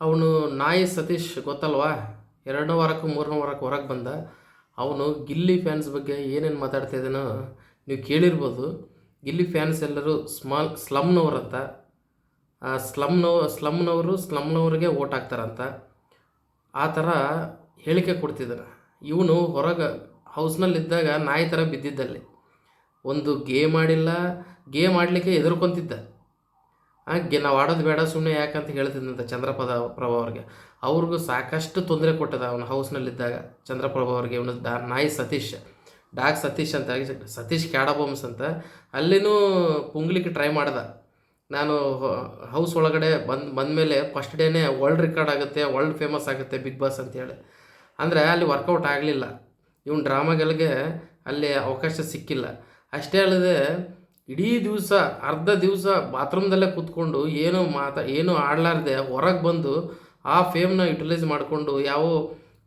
ಅವನು ನಾಯಿ ಸತೀಶ್ ಗೊತ್ತಲ್ವಾ? 2ನೇ ವಾರಕ್ಕೂ 3ನೇ ವಾರಕ್ಕೆ ಹೊರಗೆ ಬಂದ. ಅವನು ಗಿಲ್ಲಿ ಫ್ಯಾನ್ಸ್ ಬಗ್ಗೆ ಏನೇನು ಮಾತಾಡ್ತಾ ಇದ್ದಾನೋ ನೀವು ಕೇಳಿರ್ಬೋದು. ಗಿಲ್ಲಿ ಫ್ಯಾನ್ಸ್ ಎಲ್ಲರೂ ಸ್ಲಮ್ನವ್ರಂತ. ಆ ಸ್ಲಮ್ನವ್ರಿಗೆ ಓಟ್ ಹಾಕ್ತಾರಂತ. ಆ ಥರ ಹೇಳಿಕೆ ಕೊಡ್ತಿದ್ದಾನೆ. ಇವನು ಹೊರಗೆ ಹೌಸ್ನಲ್ಲಿದ್ದಾಗ ನಾಯಿ ಥರ ಬಿದ್ದಿದ್ದಲ್ಲಿ ಒಂದು ಗೇಮ್ ಆಡಿಲ್ಲ, ಗೇಮ್ ಆಡಲಿಕ್ಕೆ ಹೆದರ್ಕೊಂತಿದ್ದ. ನಾವು ಆಡೋದು ಬೇಡ ಸುಮ್ಮನೆ ಯಾಕಂತ ಹೇಳ್ತಿದ್ದಂತೆ ಪ್ರಭಾ ಅವ್ರಿಗೆ. ಅವ್ರಿಗೂ ಸಾಕಷ್ಟು ತೊಂದರೆ ಕೊಟ್ಟದ ಅವನು ಹೌಸ್ನಲ್ಲಿದ್ದಾಗ ಚಂದ್ರಪ್ರಭಾ ಅವ್ರಿಗೆ. ಇವನು ನಾಯಿ ಸತೀಶ್, ಡಾಗ್ ಸತೀಶ್ ಅಂತ, ಸತೀಶ್ ಕ್ಯಾಡಬೊಮ್ಸ್ ಅಂತ. ಅಲ್ಲಿನೂ ಪುಂಗ್ಲಿಕ್ಕೆ ಟ್ರೈ ಮಾಡ್ದೆ. ನಾನು ಹೌಸ್ ಒಳಗಡೆ ಬಂದಮೇಲೆ ಫಸ್ಟ್ ಡೇನೇ ವರ್ಲ್ಡ್ ರೆಕಾರ್ಡ್ ಆಗುತ್ತೆ, ವರ್ಲ್ಡ್ ಫೇಮಸ್ ಆಗುತ್ತೆ ಬಿಗ್ ಬಾಸ್ ಅಂತೇಳಿ. ಅಂದರೆ ಅಲ್ಲಿ ವರ್ಕೌಟ್ ಆಗಲಿಲ್ಲ. ಇವನು ಡ್ರಾಮಾಗಳಿಗೆ ಅಲ್ಲಿ ಅವಕಾಶ ಸಿಕ್ಕಿಲ್ಲ. ಅಷ್ಟೇ ಅಲ್ಲದೆ ಇಡೀ ದಿವಸ ಅರ್ಧ ದಿವಸ ಬಾತ್ರೂಮ್ದಲ್ಲೇ ಕೂತ್ಕೊಂಡು ಏನು ಆಡಲಾರ್ದೆ ಹೊರಗೆ ಬಂದು ಆ ಫೇಮ್ನ ಯುಟಿಲೈಸ್ ಮಾಡಿಕೊಂಡು ಯಾವ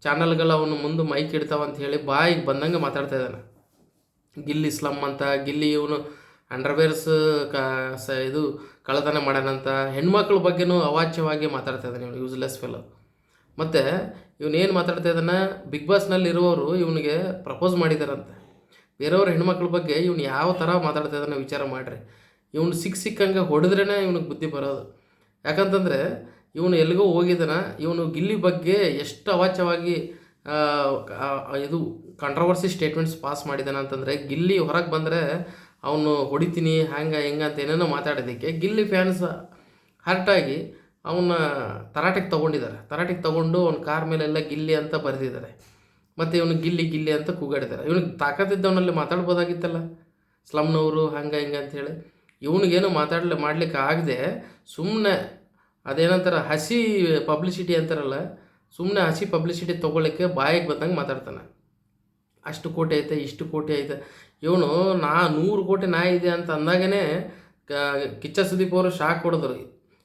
ಚಾನಲ್ಗಳು ಅವನು ಮುಂದೆ ಮೈಕ್ ಇಡ್ತಾವಂತ ಹೇಳಿ ಬಾಯಿಗೆ ಬಂದಂಗೆ ಮಾತಾಡ್ತಾ ಇದ್ದಾನೆ. ಗಿಲ್ಲಿ ಸ್ಲಮ್ ಅಂತ, ಗಿಲ್ಲಿ ಇವನು ಅಂಡರ್ವೇರ್ಸ್ ಇದು ಕಳ್ಳತನ ಮಾಡ್ಯಾನಂತ, ಹೆಣ್ಮಕ್ಳ ಬಗ್ಗೆನೂ ಅವಾಚ್ಯವಾಗಿ ಮಾತಾಡ್ತಾ ಇದ್ದಾನೆ ಇವನು, ಯೂಸ್ಲೆಸ್ ಫೆಲೋ. ಮತ್ತು ಇವನೇನು ಮಾತಾಡ್ತಾ ಇದ್ದಾನೆ, ಬಿಗ್ ಬಾಸ್ನಲ್ಲಿರುವವರು ಇವನಿಗೆ ಪ್ರಪೋಸ್ ಮಾಡಿದಾರಂತೆ. ಬೇರೆಯವ್ರ ಹೆಣ್ಮಕ್ಳ ಬಗ್ಗೆ ಇವನು ಯಾವ ಥರ ಮಾತಾಡ್ತಾ ಇದ್ದಾನೆ ವಿಚಾರ ಮಾಡಿರಿ. ಇವನು ಸಿಕ್ಕಂಗೆ ಹೊಡೆದ್ರೇ ಇವನಿಗೆ ಬುದ್ಧಿ ಬರೋದು. ಯಾಕಂತಂದರೆ ಇವನು ಎಲ್ಲಿಗೋ ಹೋಗಿದ್ದಾನ. ಇವನು ಗಿಲ್ಲಿ ಬಗ್ಗೆ ಎಷ್ಟು ಅವಾಚ್ಯವಾಗಿ ಇದು ಕಾಂಟ್ರವರ್ಸಿ ಸ್ಟೇಟ್ಮೆಂಟ್ಸ್ ಪಾಸ್ ಮಾಡಿದ್ದಾನೆ ಅಂತಂದರೆ, ಗಿಲ್ಲಿ ಹೊರಗೆ ಬಂದರೆ ಅವನು ಹೊಡಿತೀನಿ ಹಂಗೆ ಹಿಂಗೆ ಅಂತ ಏನೇನೋ ಮಾತಾಡೋದಕ್ಕೆ ಗಿಲ್ಲಿ ಫ್ಯಾನ್ಸ್ ಹರ್ಟಾಗಿ ಅವನ್ನ ತರಾಟೆಗೆ ತೊಗೊಂಡು ಅವ್ನ ಕಾರ್ ಮೇಲೆಲ್ಲ ಗಿಲ್ಲಿ ಅಂತ ಬರೆದಿದ್ದಾರೆ. ಮತ್ತು ಇವನು ಗಿಲ್ಲಿ ಗಿಲ್ಲಿ ಅಂತ ಕೂಗಾಡಿದ್ದಾರೆ. ಇವನಿಗೆ ತಾಕತ್ತಿದ್ದವನಲ್ಲಿ ಮಾತಾಡ್ಬೋದಾಗಿತ್ತಲ್ಲ, ಸ್ಲಮ್ನವರು ಹಂಗೆ ಹಿಂಗೆ ಅಂಥೇಳಿ. ಇವನಿಗೇನು ಮಾಡಲಿಕ್ಕೆ ಆಗದೆ ಸುಮ್ಮನೆ ಅದೇನಂತಾರೆ ಹಸಿ ಪಬ್ಲಿಸಿಟಿ ಅಂತಾರಲ್ಲ, ಸುಮ್ಮನೆ ಹಸಿ ಪಬ್ಲಿಸಿಟಿ ತೊಗೊಳ್ಳಿಕ್ಕೆ ಬಾಯಿಗೆ ಬಂದಂಗೆ ಮಾತಾಡ್ತಾನೆ. ಅಷ್ಟು ಕೋಟಿ ಐತೆ, ಇಷ್ಟು ಕೋಟಿ ಐತೆ. ಇವನು 100 ಕೋಟಿ ನಾಯಿ ಇದೆ ಅಂತ ಅಂದಾಗೇ ಕಿಚ್ಚ ಸುದೀಪ್ ಅವರು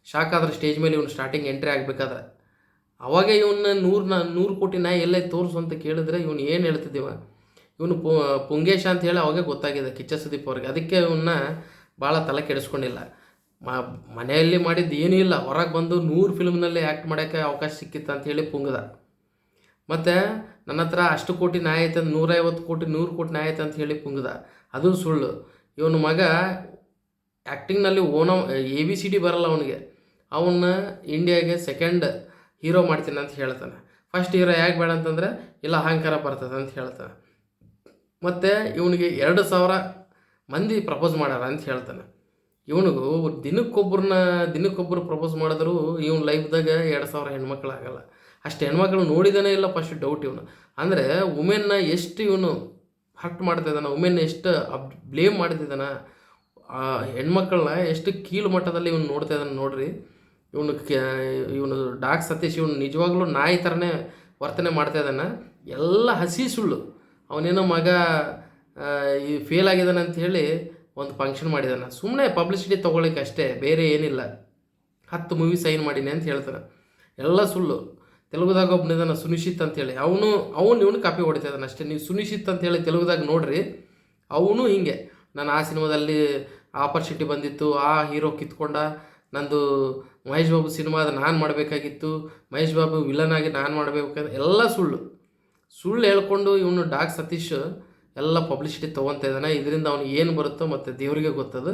ಶಾಕ್ ಆದ್ರೆ ಸ್ಟೇಜ್ ಮೇಲೆ ಇವನು ಸ್ಟಾರ್ಟಿಂಗ್ ಎಂಟ್ರಿ ಆಗಬೇಕಾದ್ರೆ. ಅವಾಗ ಇವನ್ನ 100 ಕೋಟಿ ನಾಯಿ ಎಲ್ಲ ತೋರಿಸು ಅಂತ ಕೇಳಿದ್ರೆ ಇವನು ಏನು ಹೇಳ್ತಿದ್ದೀವ, ಇವನು ಪುಂಗೇಶ ಅಂತ ಹೇಳಿ ಅವಾಗೇ ಗೊತ್ತಾಗಿದೆ ಕಿಚ್ಚ ಸುದೀಪ್ ಅವ್ರಿಗೆ. ಅದಕ್ಕೆ ಇವನ್ನ ಭಾಳ ತಲೆ ಕೆಡಿಸ್ಕೊಂಡಿಲ್ಲ. ಮನೆಯಲ್ಲಿ ಮಾಡಿದ್ದು ಏನೂ ಇಲ್ಲ, ಹೊರಗೆ ಬಂದು 100 ಫಿಲ್ಮ್ನಲ್ಲಿ ಆ್ಯಕ್ಟ್ ಮಾಡೋಕ್ಕೆ ಅವಕಾಶ ಸಿಕ್ಕಿತ್ತು ಅಂಥೇಳಿ ಪುಂಗದ. ಮತ್ತು ನನ್ನ ಹತ್ರ ಅಷ್ಟು ಕೋಟಿ ನಾಯಿ ಐತೆ, 150 ಕೋಟಿ 100 ಕೋಟಿ ನಾಯಿ ಐತೆ ಅಂತ ಹೇಳಿ ಪುಂಗದ. ಅದು ಸುಳ್ಳು. ಇವನ ಮಗ ಆ್ಯಕ್ಟಿಂಗ್ನಲ್ಲಿ ABCD ಬರಲ್ಲ ಅವನಿಗೆ. ಅವನ್ನ ಇಂಡಿಯಾಗೆ ಸೆಕೆಂಡ್ ಹೀರೋ ಮಾಡ್ತೀನಿ ಅಂತ ಹೇಳ್ತಾನೆ. ಫಸ್ಟ್ ಹೀರೋ ಯಾಕೆ ಬೇಡ ಅಂತಂದರೆ ಇಲ್ಲ ಅಹಂಕಾರ ಬರ್ತದೆ ಅಂತ ಹೇಳ್ತಾನೆ. ಮತ್ತು ಇವನಿಗೆ 2,000 ಮಂದಿ ಪ್ರಪೋಸ್ ಮಾಡ್ಯಾರ ಅಂತ ಹೇಳ್ತಾನೆ. ಇವನಿಗೂ ದಿನಕ್ಕೊಬ್ಬರು ಪ್ರಪೋಸ್ ಮಾಡಿದ್ರು ಇವನ ಲೈಫ್ದಾಗ 2,000 ಹೆಣ್ಮಕ್ಳು ಆಗಲ್ಲ. ಅಷ್ಟು ಹೆಣ್ಮಕ್ಳು ನೋಡಿದಾನೆ ಇಲ್ಲ ಫಸ್ಟ್ ಡೌಟ್ ಇವನು. ಅಂದರೆ ವುಮೆನ್ನ ಎಷ್ಟು ಇವನು ಹರ್ಟ್ ಮಾಡ್ತಿದ್ದಾನೆ, ವುಮೆನ್ನ ಎಷ್ಟು ಬ್ಲೇಮ್ ಮಾಡ್ತಿದ್ದಾನೆ, ಹೆಣ್ಮಕ್ಳನ್ನ ಎಷ್ಟು ಕೀಳು ಮಟ್ಟದಲ್ಲಿ ಇವನು ನೋಡ್ತಾ ಇದ್ದಾನೆ ನೋಡ್ರಿ. ಇವನು ಡಾಗ್ ಸತೀಶ್ ಇವನು ನಿಜವಾಗ್ಲೂ ನಾಯಿ ಥರನೇ ವರ್ತನೆ ಮಾಡ್ತಾ ಇದ್ದಾನೆ. ಎಲ್ಲ ಹಸಿ ಸುಳ್ಳು. ಅವನೇನೋ ಮಗ ಈ ಫೇಲ್ ಆಗಿದ್ದಾನೆ ಅಂಥೇಳಿ ಒಂದು ಫಂಕ್ಷನ್ ಮಾಡಿದ್ದಾನೆ, ಸುಮ್ಮನೆ ಪಬ್ಲಿಸಿಟಿ ತೊಗೊಳಿಕ್ಕೆ ಅಷ್ಟೇ, ಬೇರೆ ಏನಿಲ್ಲ. 10 ಮೂವಿ ಸೈನ್ ಮಾಡೀನಿ ಅಂತ ಹೇಳ್ತಾನೆ, ಎಲ್ಲ ಸುಳ್ಳು. ತೆಲುಗುದಾಗ ಒಬ್ಬನಿದ್ದಾನೆ ಸುನಿಶಿತ್ ಅಂತೇಳಿ, ಇವನು ಕಾಪಿ ಹೊಡಿತಾ ಇದ್ದಾನೆ ಅಷ್ಟೇ. ನೀವು ಸುನಿಶಿತ್ ಅಂತೇಳಿ ತೆಲುಗುದಾಗ ನೋಡ್ರಿ, ಅವನು ಹಿಂಗೆ ನಾನು ಆ ಸಿನಿಮಾದಲ್ಲಿ ಆಪರ್ಚುನಿಟಿ ಬಂದಿತ್ತು, ಆ ಹೀರೋ ಕಿತ್ಕೊಂಡ, ನಂದು ಮಹೇಶ್ ಬಾಬು ಸಿನಿಮಾದ ನಾನು ಮಾಡಬೇಕಾಗಿತ್ತು, ಮಹೇಶ್ ಬಾಬು ವಿಲನ್ ಆಗಿ ನಾನು ಮಾಡಬೇಕಾದ್ರೆ, ಎಲ್ಲ ಸುಳ್ಳು ಹೇಳ್ಕೊಂಡು ಇವನು ಡಾಗ್ ಸತೀಶ್ ಎಲ್ಲ ಪಬ್ಲಿಸಿಟಿ ತೊಗೊತಾ ಇದ್ದಾನೆ. ಇದರಿಂದ ಅವನು ಏನು ಬರುತ್ತೋ ಮತ್ತು ದೇವರಿಗೆ ಗೊತ್ತದು.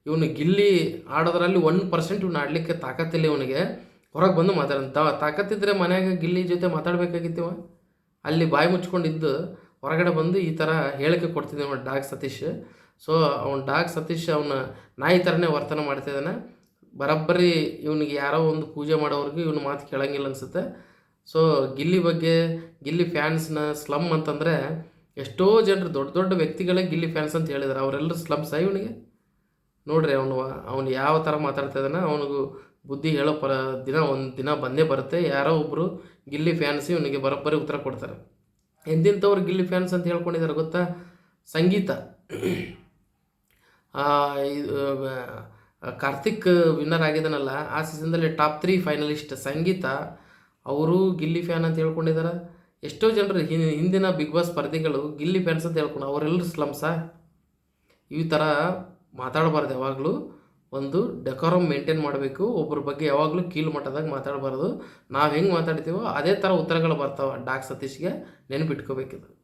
ಇವನು ಗಿಲ್ಲಿ ಆಡೋದ್ರಲ್ಲಿ 1% ಇವನು ಆಡಲಿಕ್ಕೆ ತಾಕತ್ತಿಲ್ಲ ಇವನಿಗೆ. ಹೊರಗೆ ಬಂದು ತಾಕತ್ತಿದ್ರೆ ಮನೆಯಾಗ ಗಿಲ್ಲಿ ಜೊತೆ ಮಾತಾಡಬೇಕಾಗಿತ್ತಿವ. ಅಲ್ಲಿ ಬಾಯಿ ಮುಚ್ಕೊಂಡಿದ್ದು ಹೊರಗಡೆ ಬಂದು ಈ ಥರ ಹೇಳಿಕೆ ಕೊಡ್ತಿದ್ದೀವಿ dog Satish. So dog Satish ಅವನ ನಾಯಿ ಥರನೇ ವರ್ತನೆ ಮಾಡ್ತಿದ್ದಾನೆ. ಬರೋಬ್ಬರಿ ಇವನಿಗೆ ಯಾರೋ ಒಂದು ಪೂಜೆ ಮಾಡೋವ್ರಿಗೆ ಇವನು ಮಾತು ಕೇಳಂಗಿಲ್ಲ ಅನಿಸುತ್ತೆ. ಸೊ ಗಿಲ್ಲಿ ಫ್ಯಾನ್ಸ್ನ ಸ್ಲಮ್ ಅಂತಂದರೆ ಎಷ್ಟೋ ಜನರು ದೊಡ್ಡ ವ್ಯಕ್ತಿಗಳೇ ಗಿಲ್ಲಿ ಫ್ಯಾನ್ಸ್ ಅಂತ ಹೇಳಿದ್ದಾರೆ. ಅವರೆಲ್ಲರೂ ಸ್ಲಮ್ಸ ಇವನಿಗೆ ನೋಡ್ರಿ. ಅವನು ಯಾವ ಥರ ಮಾತಾಡ್ತಾ ಇದ್ದಾನೆ, ಅವನಿಗೂ ಬುದ್ಧಿ ಹೇಳೋ ಒಂದು ದಿನ ಬಂದೇ ಬರುತ್ತೆ. ಯಾರೋ ಒಬ್ಬರು ಗಿಲ್ಲಿ ಫ್ಯಾನ್ಸ್ ಇವನಿಗೆ ಬರೋಬ್ಬರಿ ಉತ್ತರ ಕೊಡ್ತಾರೆ. ಎಂತಿಂಥವ್ರು ಗಿಲ್ಲಿ ಫ್ಯಾನ್ಸ್ ಅಂತ ಹೇಳ್ಕೊಂಡಿದ್ದಾರೆ ಗೊತ್ತಾ? ಸಂಗೀತ, ಕಾರ್ತಿಕ್ ವಿನ್ನರ್ ಆಗಿದ್ದಾನಲ್ಲ ಆ ಸೀಸನ್ದಲ್ಲಿ ಟಾಪ್ 3 ಫೈನಲಿಸ್ಟ್ ಸಂಗೀತ, ಅವರು ಗಿಲ್ಲಿ ಫ್ಯಾನ್ ಅಂತ ಹೇಳ್ಕೊಂಡಿದ್ದಾರೆ. ಎಷ್ಟೋ ಜನರು ಹಿಂದಿನ ಬಿಗ್ ಬಾಸ್ ಸ್ಪರ್ಧಿಗಳು ಗಿಲ್ಲಿ ಫ್ಯಾನ್ಸ್ ಅಂತ ಹೇಳ್ಕೊಂಡು ಅವರೆಲ್ಲರೂ ಸ್ಲಮ್ಸಾ? ಈ ಥರ ಮಾತಾಡಬಾರ್ದು ಯಾವಾಗಲೂ. ಒಂದು ಡೆಕೋರಮ್ ಮೇಂಟೈನ್ ಮಾಡಬೇಕು. ಒಬ್ಬರ ಬಗ್ಗೆ ಯಾವಾಗಲೂ ಕೀಳು ಮಟ್ಟದಾಗ ಮಾತಾಡಬಾರ್ದು. ನಾವು ಹೆಂಗೆ ಮಾತಾಡ್ತೀವೋ ಅದೇ ಥರ ಉತ್ತರಗಳು ಬರ್ತಾವೆ. ಡಾಕ್ ಸತೀಶ್ಗೆ ನೆನಪಿಟ್ಕೋಬೇಕಿದು.